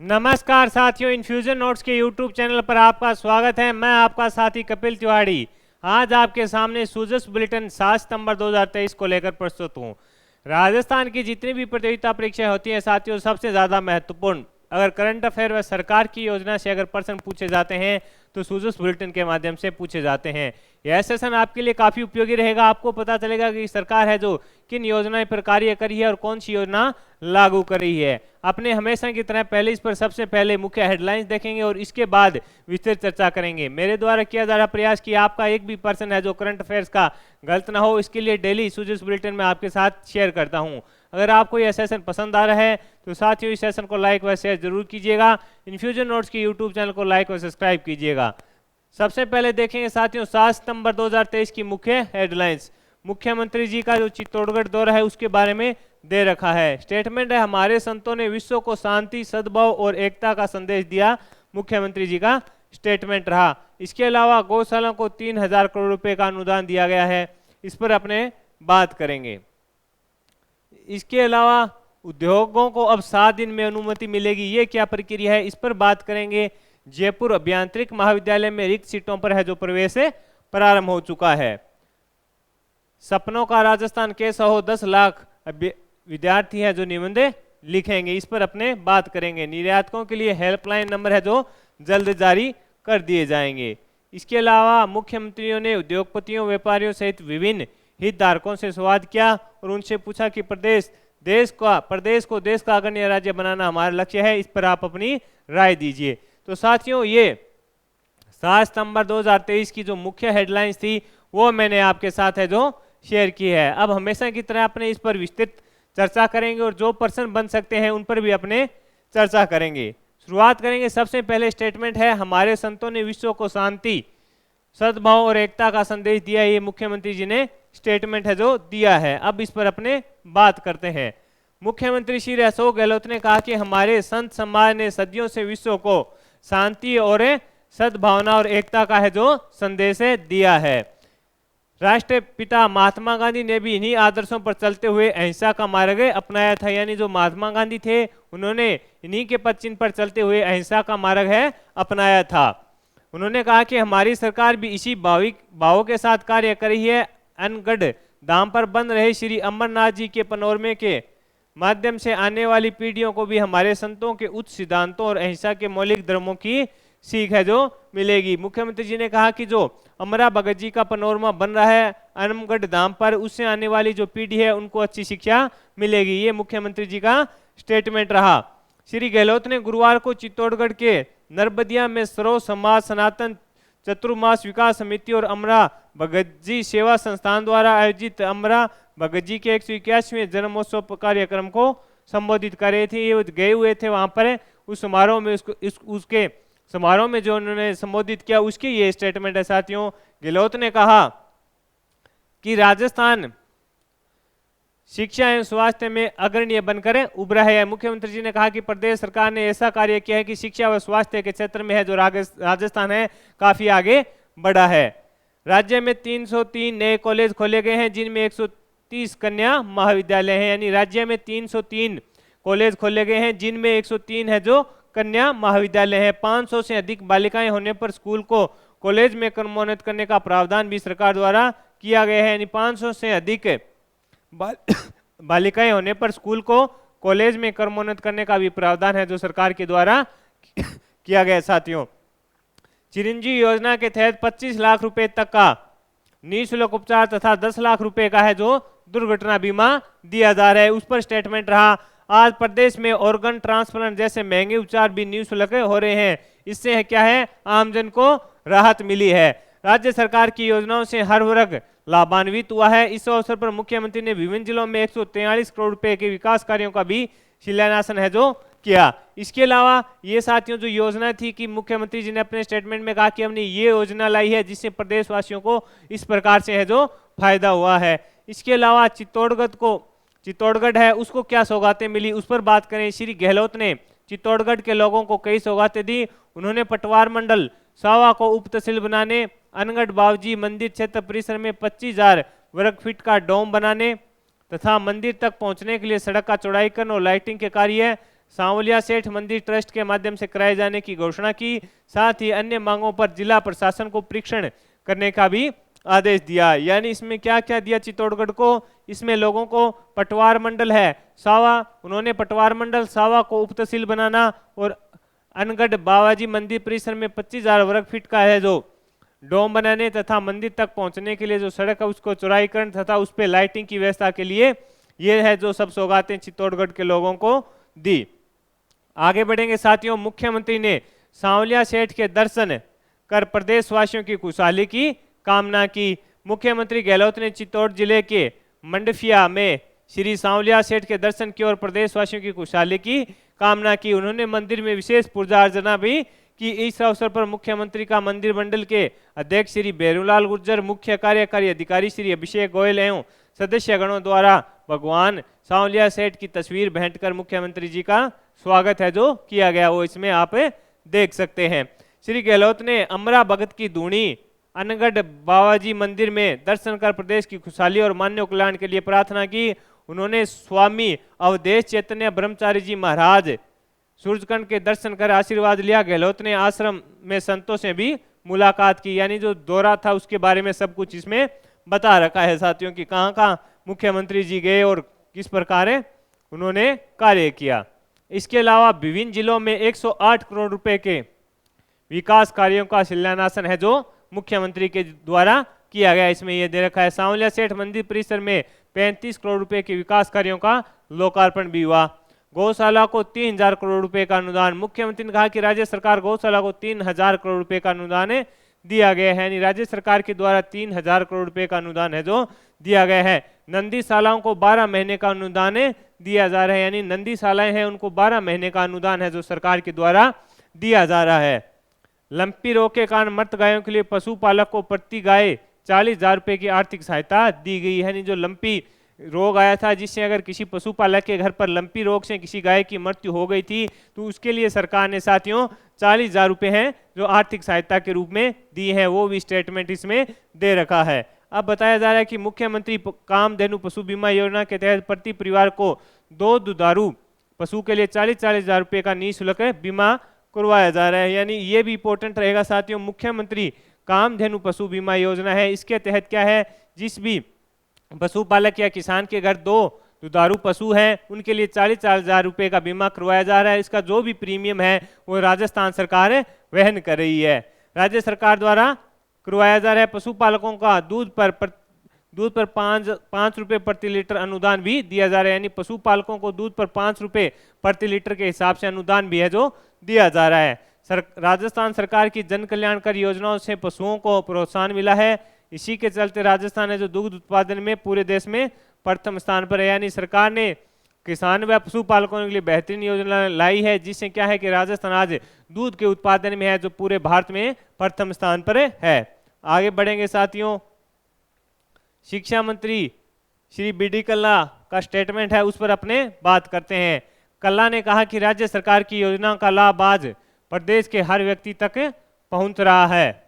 नमस्कार साथियों, infusion notes के यूट्यूब चैनल पर आपका स्वागत है। मैं आपका साथी कपिल तिवारी आज आपके सामने सूजस बुलेटिन 7 सितंबर 2023 को लेकर प्रस्तुत हूँ। राजस्थान की जितनी भी प्रतियोगिता परीक्षाएं होती हैं साथियों, सबसे ज़्यादा महत्वपूर्ण अगर करंट अफेयर व सरकार की योजना से अगर प्रश्न पूछे जाते हैं तो सूजस बुलेटिन के माध्यम से पूछे जाते हैं। यह सेशन आपके लिए काफ़ी उपयोगी रहेगा। आपको पता चलेगा कि सरकार है जो किन योजनाएं पर कार्य कर रही है और कौन सी योजना लागू कर रही है। अपने हमेशा की तरह पहले इस पर सबसे पहले मुख्य हेडलाइंस देखेंगे और इसके बाद विस्तृत चर्चा करेंगे। मेरे द्वारा किया जा रहा प्रयास कि आपका एक भी पर्सन है जो करंट अफेयर्स का गलत ना हो, इसके लिए डेली सूजस बुलेटिन में आपके साथ शेयर करता हूं। अगर आपको यह सेशन पसंद आ रहा है तो साथियों इस सेशन को लाइक व शेयर जरूर कीजिएगा। इन्फ्यूजन नोट्स के यूट्यूब चैनल को लाइक व सब्सक्राइब कीजिएगा। सबसे पहले देखेंगे साथियों 7 सितंबर 2023 की मुख्य हेडलाइंस। मुख्यमंत्री जी का जो चित्तौड़गढ़ दौरा है उसके बारे में दे रखा है। स्टेटमेंट है, हमारे संतों ने विश्व को शांति, सद्भाव और एकता का संदेश दिया। मुख्यमंत्री जी का स्टेटमेंट रहा। इसके अलावा गौशाला को 3000 करोड़ रुपए का अनुदान दिया गया है, इस पर अपने बात करेंगे। इसके अलावा उद्योगों को अब 7 दिन में अनुमति मिलेगी, ये क्या प्रक्रिया है, इस पर बात करेंगे। जयपुर अभियांत्रिक महाविद्यालय में रिक्त सीटों पर है जो प्रवेश प्रारंभ हो चुका है। सपनों का राजस्थान कैसा हो, 10 लाख विद्यार्थी है जो निबंध लिखेंगे, इस पर अपने बात करेंगे। निर्यातकों के लिए हेल्पलाइन नंबर है जो जल्द जारी कर दिए जाएंगे। इसके अलावा मुख्यमंत्रियों ने उद्योगपतियों, व्यापारियों सहित विभिन्न हितधारकों से संवाद किया और उनसे पूछा कि प्रदेश को देश का अग्रणी राज्य बनाना हमारा लक्ष्य है, इस पर आप अपनी राय दीजिए। तो साथियों ये 7 सितंबर 2023 की जो मुख्य हेडलाइंस थी वो मैंने आपके साथ है जो शेयर की है। अब हमेशा की तरह अपने इस पर विस्तृत चर्चा करेंगे और जो प्रश्न बन सकते हैं उन पर भी अपने चर्चा करेंगे। शुरुआत करेंगे। सबसे पहले स्टेटमेंट है, हमारे संतों ने विश्व को शांति, सद्भाव और एकता का संदेश दिया। ये मुख्यमंत्री जी ने स्टेटमेंट है जो दिया है। अब इस पर अपने बात करते हैं। मुख्यमंत्री श्री अशोक गहलोत ने कहा कि हमारे संत समाज ने सदियों से विश्व को शांति और सद्भावना और एकता का है जो संदेश दिया है। राष्ट्रपिता महात्मा गांधी ने भी इन्हीं आदर्शों पर चलते हुए अहिंसा का मार्ग अपनाया था। यानी जो महात्मा गांधी थे उन्होंने इन्हीं के पद चिन्ह पर चलते हुए अहिंसा का मार्ग है अपनाया था। उन्होंने कहा कि हमारी सरकार भी इसी भावों के साथ कार्य कर रही है। अनगढ़ धाम पर बन रहे श्री अमरनाथ जी के पनोरमे के माध्यम से आने वाली पीढ़ियों को भी हमारे संतों के उच्च सिद्धांतों और अहिंसा के मौलिक धर्मों की सीख है जो मिलेगी। मुख्यमंत्री जी ने कहा कि जो अमरा भगत जी का पनोरमा बन रहा है अनगढ़ धाम पर, उससे आने वाली जो पीढ़ी है उनको अच्छी शिक्षा मिलेगी। ये मुख्यमंत्री जी का स्टेटमेंट रहा। श्री गहलोत ने गुरुवार को चित्तौड़गढ़ के नरबदिया में सर्व समाज सनातन चतुर्मास विकास समिति और अमरा भगत जी सेवा संस्थान द्वारा आयोजित अमरा भगत जी के 181वें जन्मोत्सव कार्यक्रम को संबोधित कर रहे थे। ये गए हुए थे वहां पर। उस समारोह में उसके समारोह में जो उन्होंने संबोधित किया उसकी ये स्टेटमेंट है। साथियों गहलोत ने कहा कि राजस्थान शिक्षा एवं स्वास्थ्य में अग्रणीय बनकर उभरा है। मुख्यमंत्री जी ने कहा कि प्रदेश सरकार ने ऐसा कार्य किया है कि शिक्षा व स्वास्थ्य के क्षेत्र में है जो राजस्थान है काफी आगे बढ़ा है। राज्य में 303 नए कॉलेज खोले गए हैं जिनमें 130 कन्या महाविद्यालय हैं। यानी राज्य में 303 कॉलेज खोले गए हैं जिनमें 103 है जो कन्या महाविद्यालय है। 500 से अधिक बालिकाएं होने पर स्कूल को कॉलेज में क्रमोन्नत करने का प्रावधान भी सरकार द्वारा किया गया है। यानी 500 से अधिक बालिकाएं होने पर स्कूल को कॉलेज में क्रमोन्नत करने का भी प्रावधान है जो सरकार के द्वारा किया गया। साथियों चिरंजीवी योजना के तहत 25 लाख रुपए तक का निःशुल्क उपचार तथा 10 लाख रुपए का है जो दुर्घटना बीमा दिया जा रहा है, उस पर स्टेटमेंट रहा। आज प्रदेश में ऑर्गन ट्रांसप्लांट जैसे महंगे उपचार भी निःशुल्क हो रहे हैं। इससे क्या है, आमजन को राहत मिली है। राज्य सरकार की योजनाओं से हर वर्ग लाभान्वित हुआ है। इस अवसर पर मुख्यमंत्री ने विभिन्न जिलों में 143 करोड़ रुपए के विकास कार्यों का भी शिलान्यास है जो किया। इसके अलावा ये साथियों जो योजना थी कि मुख्यमंत्री जी ने अपने स्टेटमेंट में कहा कि हमने ये योजना लाई है जिससे प्रदेशवासियों को इस प्रकार से है जो फायदा हुआ है। इसके अलावा चित्तौड़गढ़ है उसको क्या सौगातें मिली उस पर बात करें। श्री गहलोत ने चित्तौड़गढ़ के लोगों को कई सौगातें दी। उन्होंने पटवार मंडल सावा को उप तहसील बनाने, अनगढ़ बावजी मंदिर क्षेत्र परिसर में 25,000 वर्ग फीट का डोम बनाने तथा मंदिर तक पहुंचने के लिए सड़क का चौड़ाईकरण और लाइटिंग के कार्य सांवलिया सेठ मंदिर ट्रस्ट के माध्यम से कराए जाने की घोषणा की। साथ ही अन्य मांगों पर जिला प्रशासन को परीक्षण करने का भी आदेश दिया। यानी इसमें क्या क्या दिया चित्तौड़गढ़ को, इसमें लोगों को पटवार मंडल है सावा, उन्होंने पटवार मंडल सावा को उप तहसील बनाना, और अनगढ़ बाबाजी मंदिर परिसर में 25,000 वर्ग फीट का है जो डोम बनाने तथा मंदिर तक पहुंचने के लिए जो सड़क है उसको चौड़ाईकरण तथा उस पर लाइटिंग की व्यवस्था के लिए ये है जो सब सौगातें चित्तौड़गढ़ के लोगों को दी। आगे बढ़ेंगे साथियों, मुख्यमंत्री ने सांवलिया सेठ के दर्शन कर प्रदेशवासियों की खुशहाली की कामना की। मुख्यमंत्री गहलोत ने चित्तौड़ जिले के मंडफिया में श्री सांवलिया सेठ के दर्शन किए और प्रदेशवासियों की खुशहाली की कामना की। उन्होंने मंदिर में विशेष पूजा अर्चना भी कि इस अवसर पर मुख्यमंत्री का मंदिर मंडल के अध्यक्ष श्री बेरूलाल गुर्जर, मुख्य कार्यकारी अधिकारी श्री अभिषेक गोयल एवं सदस्यगणों द्वारा भगवान सांवलिया सेठ की तस्वीर भेंट कर मुख्यमंत्री जी का स्वागत है जो किया गया, वो इसमें आप देख सकते हैं। श्री गहलोत ने अमरा भगत की धूणी अनगढ़ बाबाजी मंदिर में दर्शन कर प्रदेश की खुशहाली और मानव कल्याण के लिए प्रार्थना की। उन्होंने स्वामी अवधेश चैतन्य ब्रह्मचारी जी महाराज सूरजकंड के दर्शन कर आशीर्वाद लिया। गहलोत ने आश्रम में संतों से भी मुलाकात की, यानी जो दौरा था उसके बारे में सब कुछ इसमें बता रखा है साथियों की कहाँ कहाँ मुख्यमंत्री जी गए और किस प्रकार उन्होंने कार्य किया। इसके अलावा विभिन्न जिलों में 108 करोड़ रुपए के विकास कार्यों का शिलान्यासन है जो मुख्यमंत्री के द्वारा किया गया। इसमें यह दे रखा है सांवलिया सेठ मंदिर परिसर में 35 करोड़ रुपए के विकास कार्यों का लोकार्पण भी हुआ। गौशाला को 3,000 करोड़ रुपए का अनुदान, मुख्यमंत्री ने कहा कि राज्य सरकार गौशाला को 3,000 करोड़ रुपए का अनुदान दिया गया है, यानी राज्य सरकार के द्वारा 3,000 करोड़ रुपए का अनुदान है जो दिया गया है। नंदीशालाओं को 12 महीने का अनुदान दिया जा रहा है, यानी नंदीशालाएं हैं उनको 12 महीने का अनुदान है जो सरकार के द्वारा दिया जा रहा है। लंपी रोग के कारण मृत गायों के लिए पशुपालक को प्रति गाय 40,000 रुपए की आर्थिक सहायता दी गई है। यानी जो लंपी रोग आया था जिससे अगर किसी पशुपालक के घर पर लंपी रोग से किसी गाय की मृत्यु हो गई थी तो उसके लिए सरकार ने साथियों 40,000 रुपए हैं जो आर्थिक सहायता के रूप में दी है, वो भी स्टेटमेंट इसमें दे रखा है। अब बताया जा रहा है कि मुख्यमंत्री कामधेनु पशु बीमा योजना के तहत प्रति परिवार को 2 दुधारू पशु के लिए 40,000 रुपए का निःशुल्क बीमा करवाया जा रहा है। यानी ये भी इंपॉर्टेंट रहेगा साथियों, मुख्यमंत्री कामधेनु पशु बीमा योजना है, इसके तहत क्या है, जिस भी पशुपालक या किसान के घर 2 दुधारू पशु हैं उनके लिए 40,000 रुपए का बीमा करवाया जा रहा है। इसका जो भी प्रीमियम है वो राजस्थान सरकार वहन कर रही है। राज्य सरकार द्वारा करवाया जा रहा है। पशुपालकों का दूध पर 5 रुपए प्रति लीटर अनुदान भी दिया जा रहा है, यानी पशुपालकों को दूध पर 5 रुपए प्रति लीटर के हिसाब से अनुदान भी है जो दिया जा रहा है। राजस्थान सरकार की जन कल्याणकारी योजनाओं से पशुओं को प्रोत्साहन मिला है। इसी के चलते राजस्थान है जो दुग्ध उत्पादन में पूरे देश में प्रथम स्थान पर है। यानी सरकार ने किसान व पशुपालकों के लिए बेहतरीन योजना लाई है, जिससे क्या है कि राजस्थान आज दूध के उत्पादन में है जो पूरे भारत में प्रथम स्थान पर है। आगे बढ़ेंगे साथियों, शिक्षा मंत्री श्री बी.डी. कल्ला का स्टेटमेंट है उस पर अपने बात करते हैं। कल्ला ने कहा कि राज्य सरकार की योजनाओं का लाभ आज प्रदेश के हर व्यक्ति तक पहुंच रहा है।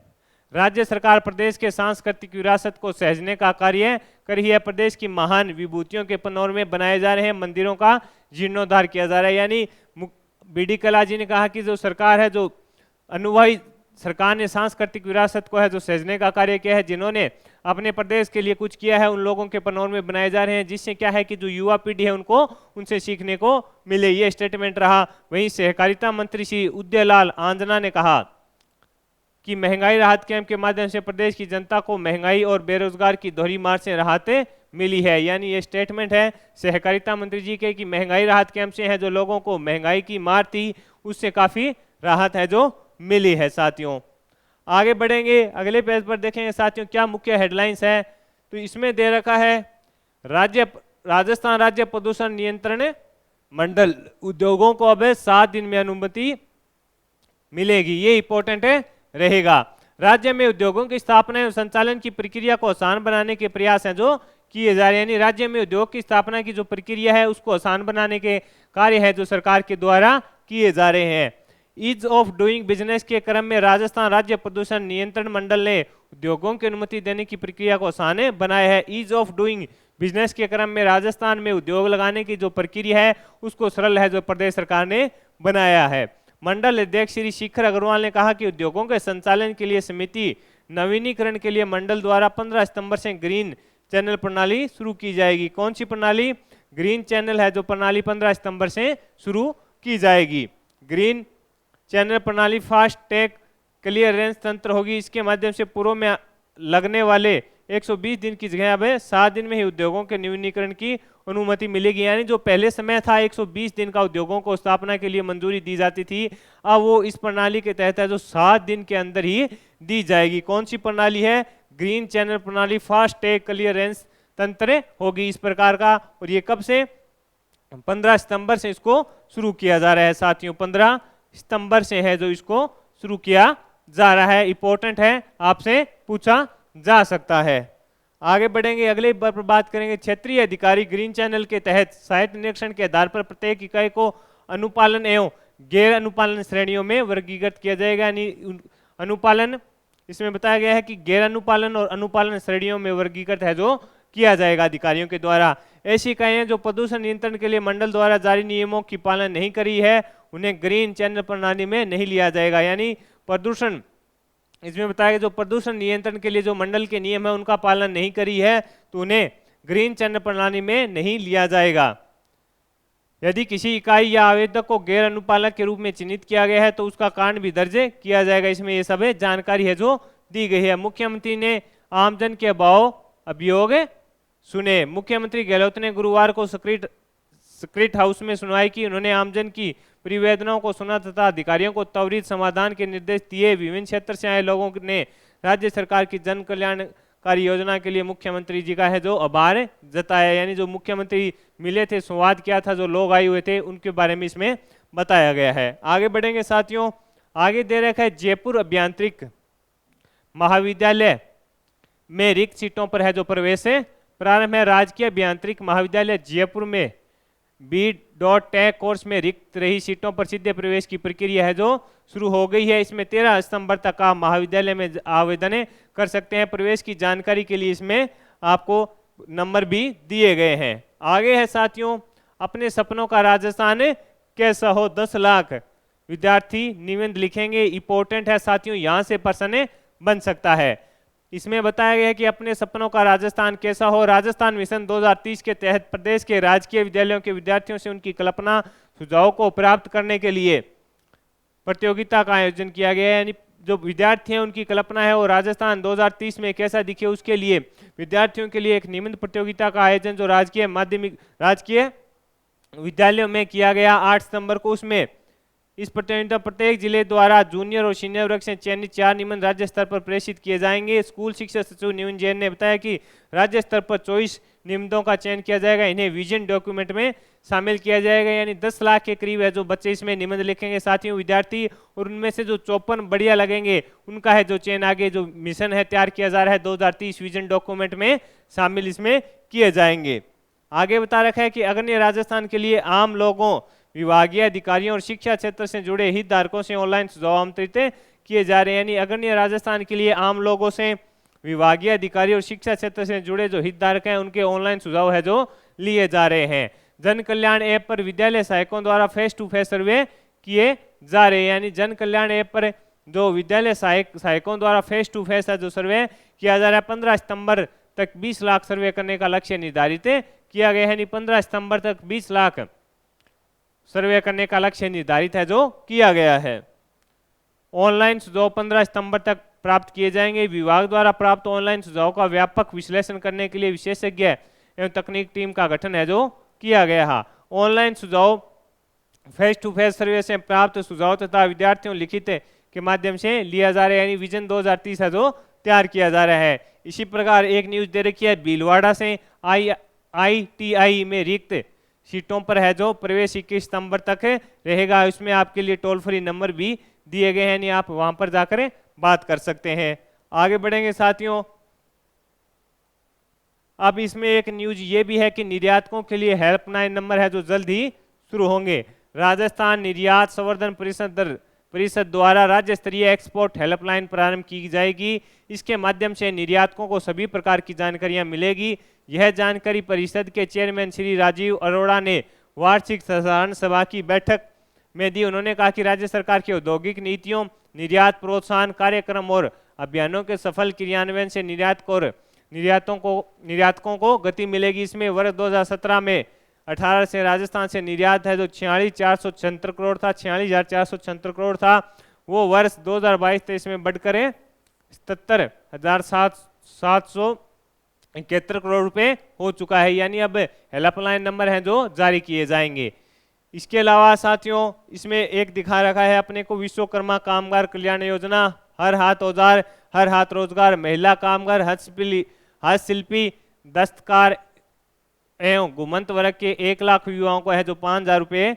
राज्य सरकार प्रदेश के सांस्कृतिक विरासत को सहेजने का कार्य कर रही है। प्रदेश की महान विभूतियों के पनोर में बनाए जा रहे हैं मंदिरों का जीर्णोद्धार किया जा रहा है। यानी बी.डी. कल्ला जी ने कहा कि जो सरकार है जो अनुभवी सरकार ने सांस्कृतिक विरासत को है जो सहेजने का कार्य किया है, जिन्होंने अपने प्रदेश के लिए कुछ किया है उन लोगों के पनोर में बनाए जा रहे हैं, जिससे क्या है कि जो युवा पीढ़ी है उनको उनसे सीखने को मिले, ये स्टेटमेंट रहा। वहीं सहकारिता मंत्री श्री उदयलाल आंजना ने कहा कि महंगाई राहत कैंप के माध्यम से प्रदेश की जनता को महंगाई और बेरोजगार की दोहरी मार से राहतें मिली है। यानी ये स्टेटमेंट है सहकारिता मंत्री जी के कि महंगाई राहत कैंप से है जो लोगों को महंगाई की मार थी उससे काफी राहत है जो मिली है। साथियों आगे बढ़ेंगे, अगले पेज पर देखेंगे साथियों क्या मुख्य हेडलाइंस है। तो इसमें दे रखा है राजस्थान राज्य प्रदूषण नियंत्रण मंडल उद्योगों को अब 7 दिन में अनुमति मिलेगी, ये इंपॉर्टेंट रहेगा। राज्य में उद्योगों की स्थापना एवं संचालन की प्रक्रिया को आसान बनाने के प्रयास हैं जो किए जा रहे हैं। यानी राज्य में उद्योग की स्थापना की जो प्रक्रिया है उसको आसान बनाने के कार्य है जो सरकार के द्वारा किए जा रहे हैं। ईज ऑफ डूइंग बिजनेस के क्रम में राजस्थान राज्य प्रदूषण नियंत्रण मंडल ने उद्योगों की अनुमति देने की प्रक्रिया को आसान बनाया है। ईज ऑफ डूइंग बिजनेस के क्रम में राजस्थान में उद्योग लगाने की जो प्रक्रिया है उसको सरल है जो प्रदेश सरकार ने बनाया है। मंडल अध्यक्ष श्री शिखर अग्रवाल ने कहा कि उद्योगों के संचालन के लिए समिति नवीनीकरण के लिए मंडल द्वारा 15 सितंबर से ग्रीन चैनल प्रणाली शुरू की जाएगी। कौन सी प्रणाली? ग्रीन चैनल है जो प्रणाली 15 सितंबर से शुरू की जाएगी। ग्रीन चैनल प्रणाली फास्ट टैग क्लियरेंस तंत्र होगी। इसके माध्यम से पूर्व में लगने वाले 120 दिन की जगह अब 7 दिन में ही उद्योगों के नवीनीकरण की अनुमति मिलेगी। यानी जो पहले समय था 120 दिन का उद्योगों को स्थापना के लिए मंजूरी दी जाती थी, अब वो इस प्रणाली के तहत है जो 7 दिन के अंदर ही दी जाएगी। कौन सी प्रणाली है? ग्रीन चैनल प्रणाली फास्ट टैग क्लियरेंस तंत्र होगी इस प्रकार का। और ये कब से? 15 सितंबर से इसको शुरू किया जा रहा है साथियों। 15 सितंबर से है जो इसको शुरू किया जा रहा है। इंपॉर्टेंट है, आपसे पूछा जा सकता है। आगे बढ़ेंगे, अगले पर बात करेंगे क्षेत्रीय अधिकारी ग्रीन चैनल के तहत साहित्य निरीक्षण के आधार पर प्रत्येक इकाई को अनुपालन एवं गैर अनुपालन श्रेणियों में वर्गीकृत किया जाएगा। यानी अनुपालन, इसमें बताया गया है कि गैर अनुपालन और अनुपालन श्रेणियों में वर्गीकृत है जो किया जाएगा अधिकारियों के द्वारा। ऐसी इकाइयां जो प्रदूषण नियंत्रण के लिए मंडल द्वारा जारी नियमों की पालना नहीं करी है उन्हें ग्रीन चैनल प्रणाली में नहीं लिया जाएगा। यानी प्रदूषण, इसमें बताया गया जो प्रदूषण नियंत्रण के लिए जो मंडल के नियम है उनका पालन नहीं करी है तो उन्हें ग्रीन चैनल प्रणाली में नहीं लिया जाएगा। यदि किसी इकाई या आवेदक को गैर अनुपालक के रूप में चिन्हित किया गया है तो उसका कारण भी दर्ज किया जाएगा। इसमें ये सब जानकारी है जो दी गई है। मुख्यमंत्री ने आमजन के अभाव अभियोग सुने। मुख्यमंत्री गहलोत ने गुरुवार को स्क्रीट हाउस में सुनवाई की। उन्होंने आमजन की प्रतिवेदनों को सुना तथा अधिकारियों को त्वरित समाधान के निर्देश दिए। विभिन्न क्षेत्र से आए लोगों ने राज्य सरकार की जन कल्याणकारी योजना के लिए मुख्यमंत्री जी का है जो आभार जताया। यानी जो मुख्यमंत्री मिले थे, संवाद किया था, जो लोग आए हुए थे उनके बारे में इसमें बताया गया है। आगे बढ़ेंगे साथियों, आगे दे रखा है जयपुर अभियांत्रिक महाविद्यालय में रिक्त सीटों पर है जो प्रवेश प्रारंभ है। राजकीय अभियांत्रिक महाविद्यालय जयपुर में B.Tech कोर्स में रिक्त रही सीटों पर सीधे प्रवेश की प्रक्रिया है जो शुरू हो गई है। इसमें 13 सितंबर तक आप महाविद्यालय में आवेदन कर सकते हैं। प्रवेश की जानकारी के लिए इसमें आपको नंबर भी दिए गए हैं। आगे है साथियों, अपने सपनों का राजस्थान कैसा हो, 10 लाख विद्यार्थी निबंध लिखेंगे। इंपॉर्टेंट है साथियों, यहाँ से प्रश्न बन सकता है। इसमें बताया गया है कि अपने सपनों का राजस्थान कैसा हो। राजस्थान मिशन 2030 के तहत प्रदेश के राजकीय विद्यालयों के विद्यार्थियों से उनकी कल्पना सुझाव को प्राप्त करने के लिए प्रतियोगिता का आयोजन किया गया है। यानी जो विद्यार्थी हैं उनकी कल्पना है वो राजस्थान 2030 में कैसा दिखे, उसके लिए विद्यार्थियों के लिए एक निबंध प्रतियोगिता का आयोजन जो राजकीय विद्यालयों में किया गया 8 सितंबर को। उसमें इस प्रतियोगिता प्रत्येक जिले द्वारा जूनियर और सीनियर वर्ग से चयनित 4 निबंध राज्य स्तर पर प्रेषित किए जाएंगे। स्कूल शिक्षा सचिव निबंध जैन ने बताया कि राज्य स्तर पर 24 निबंधों का चयन किया जाएगा। इन्हें विजन डॉक्यूमेंट में शामिल किया जाएगा। यानी 10 लाख के करीब है जो बच्चे इसमें निबंध लिखेंगे साथियों विद्यार्थी, और उनमें से जो 54 बढ़िया लगेंगे उनका है जो चयन आगे जो मिशन है तैयार किया जा रहा है 2030 विजन डॉक्यूमेंट में शामिल इसमें किए जाएंगे। आगे बता रखा है कि अग्रणी राजस्थान के लिए आम लोगों, विभागीय अधिकारियों और शिक्षा क्षेत्र से जुड़े हितधारकों से ऑनलाइन सुझाव आमंत्रित किए जा रहे हैं। यानी अग्रणी राजस्थान के लिए आम लोगों से, विभागीय अधिकारी और शिक्षा क्षेत्र से जुड़े जो हितधारक हैं उनके ऑनलाइन सुझाव है जो लिए जा रहे हैं। जन कल्याण ऐप पर विद्यालय सहायकों द्वारा फेस टू फेस सर्वे किए जा रहे हैं। यानी जन कल्याण ऐप पर जो विद्यालय सहायकों द्वारा फेस टू फेस है जो सर्वे किया जा रहा है। 15 सितंबर तक 20 लाख सर्वे करने का लक्ष्य निर्धारित किया गया है। यानी 15 सितंबर तक 20 लाख सर्वे करने का लक्ष्य निर्धारित है जो किया गया है। ऑनलाइन सुझाव 15 सितंबर तक प्राप्त किए जाएंगे। विभाग द्वारा प्राप्त ऑनलाइन सुझाव का व्यापक विश्लेषण करने के लिए विशेषज्ञ एवं तकनीक टीम का गठन है जो किया गया है। ऑनलाइन सुझाव फेस टू फेस सर्वे से प्राप्त सुझाव तथा विद्यार्थियों लिखित के माध्यम से लिया जा रहा है। यानी विजन 2030 है जो तैयार किया जा रहा है। इसी प्रकार एक न्यूज दे रखी है भीलवाड़ा से IITI में रिक्त सीटों पर है जो प्रवेश 21 सितंबर तक रहेगा। इसमें आपके लिए टोल फ्री नंबर भी दिए गए हैं, यानी आप वहां पर जाकर बात कर सकते हैं। आगे बढ़ेंगे साथियों, अब इसमें एक न्यूज ये भी है कि निर्यातकों के लिए हेल्पलाइन नंबर है जो जल्द ही शुरू होंगे। राजस्थान निर्यात संवर्धन परिषद परिषद द्वारा राज्य स्तरीय एक्सपोर्ट हेल्पलाइन प्रारंभ की जाएगी। इसके माध्यम से निर्यातकों को सभी प्रकार की जानकारियां मिलेगी। यह जानकारी परिषद के चेयरमैन श्री राजीव अरोड़ा ने वार्षिक साधारण सभा की बैठक में दी। उन्होंने कहा कि राज्य सरकार की औद्योगिक नीतियों, निर्यात प्रोत्साहन कार्यक्रम और अभियानों के सफल क्रियान्वयन से निर्यातकों को गति मिलेगी। इसमें वर्ष 2017 में 18 से राजस्थान से निर्यात है जो 46,476 करोड़ था, 46,476 करोड़ था, वो वर्ष 2022-23 में बढ़कर 77,771 करोड़ रुपए हो चुका है। यानी अब हेल्पलाइन नंबर हैं जो जारी किए जाएंगे। इसके अलावा साथियों इसमें एक दिखा रखा है अपने को विश्वकर्मा कामगार कल्याण योजना, हर हाथ औजार हर हाथ रोजगार, महिला कामगार, हस्तशिल्पी, दस्तकार एवं घुमंत वर्ग के 1 लाख युवाओं को है जो 5,000 रुपये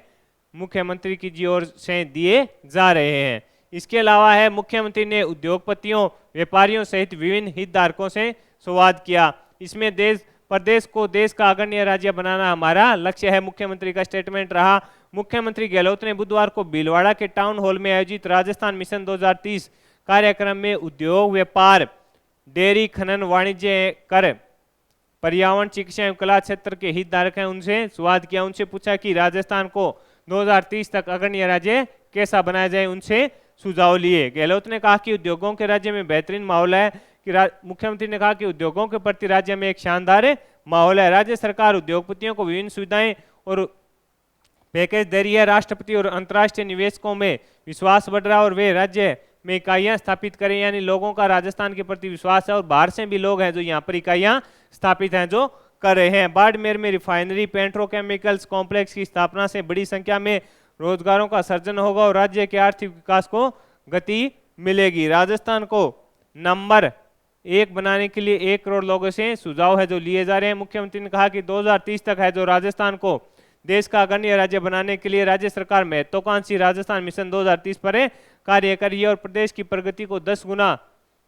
मुख्यमंत्री की जी ओर से दिए जा रहे हैं। इसके अलावा है मुख्यमंत्री ने उद्योगपतियों, व्यापारियों सहित विभिन्न हितधारकों से संवाद किया। इसमें प्रदेश को देश का अग्रणी राज्य बनाना हमारा लक्ष्य है, मुख्यमंत्री का स्टेटमेंट रहा। मुख्यमंत्री गहलोत ने बुधवार को भीलवाड़ा के टाउन हॉल में आयोजित राजस्थान मिशन 2030 कार्यक्रम में उद्योग, व्यापार, डेयरी, खनन, वाणिज्य, कर, पर्यावरण, चिकित्सा एवं कला क्षेत्र के हितधारक हैं उनसे संवाद किया। उनसे पूछा कि राजस्थान को 2030 तक अग्रणी राज्य कैसा बनाया जाए, उनसे सुझाव लिए। गहलोत ने कहा कि उद्योगों के राज्य में बेहतरीन माहौल है कि मुख्यमंत्री ने कहा कि उद्योगों के प्रति राज्य में एक शानदार माहौल है। राज्य सरकार उद्योगपतियों को विभिन्न सुविधाएं और पैकेज दे रही है। राष्ट्रपति और अंतर्राष्ट्रीय निवेशकों में विश्वास बढ़ रहा है और वे राज्य में इकाइयां स्थापित करें, यानी लोगों का राजस्थान के प्रति विश्वास है और बाहर से भी लोग हैं जो यहाँ पर इकाइयां स्थापित हैं जो कर रहे हैं। बाड़मेर में रिफाइनरी, पेट्रोकेमिकल्स कॉम्प्लेक्स की स्थापना से बड़ी संख्या में रोजगारों का सर्जन होगा और राज्य के आर्थिक विकास को गति मिलेगी। राजस्थान को नंबर 1 बनाने के लिए 1 करोड़ लोगों से सुझाव है जो लिए जा रहे हैं। मुख्यमंत्री ने कहा कि 2030 तक है जो राजस्थान को देश का अग्रणी राज्य बनाने के लिए राज्य सरकार महत्वाकांक्षी राजस्थान मिशन 2030 पर कार्य कर रही है और प्रदेश की प्रगति को 10 गुना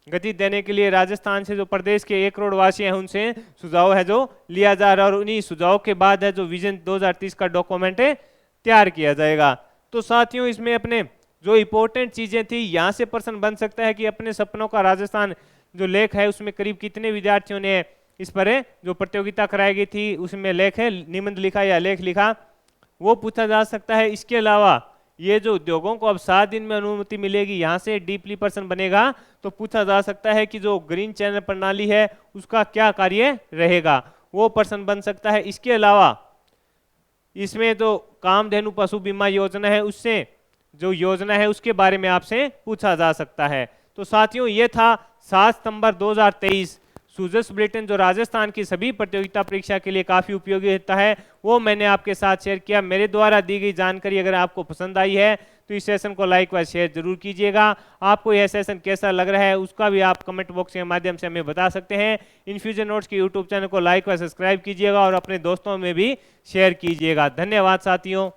गति देने के लिए राजस्थान से जो प्रदेश के 1 करोड़ वासी हैं उनसे सुझाव है जो लिया जा रहा है और उन्हीं सुझाव के बाद है जो विजन 2030 का डॉक्यूमेंट तैयार किया जाएगा। तो साथियों इसमें अपने जो इंपॉर्टेंट चीजें थी, यहाँ से प्रश्न बन सकता है कि अपने सपनों का राजस्थान जो लेख है उसमें करीब कितने विद्यार्थियों ने इस पर जो प्रतियोगिता कराई गई थी उसमें लेख है, निबंध लिखा या लेख लिखा, वो पूछा जा सकता है। इसके अलावा ये जो उद्योगों को अब 7 दिन में अनुमति मिलेगी, यहाँ से डीपली प्रश्न बनेगा तो पूछा जा सकता है कि जो ग्रीन चैनल प्रणाली है उसका क्या कार्य रहेगा, वो प्रश्न बन सकता है। इसके अलावा इसमें जो कामधेनु पशु बीमा योजना है उससे जो योजना है उसके बारे में आपसे पूछा जा सकता है। तो साथियों ये था 7 सितंबर 2023 सूजस बुलेटिन जो राजस्थान की सभी प्रतियोगिता परीक्षा के लिए काफ़ी उपयोगी होता है, वो मैंने आपके साथ शेयर किया। मेरे द्वारा दी गई जानकारी अगर आपको पसंद आई है तो इस सेशन को लाइक व शेयर जरूर कीजिएगा। आपको यह सेशन कैसा लग रहा है उसका भी आप कमेंट बॉक्स के माध्यम से हमें बता सकते हैं। इन्फ्यूजन नोट्स के यूट्यूब चैनल को लाइक व सब्सक्राइब कीजिएगा और अपने दोस्तों में भी शेयर कीजिएगा। धन्यवाद साथियों।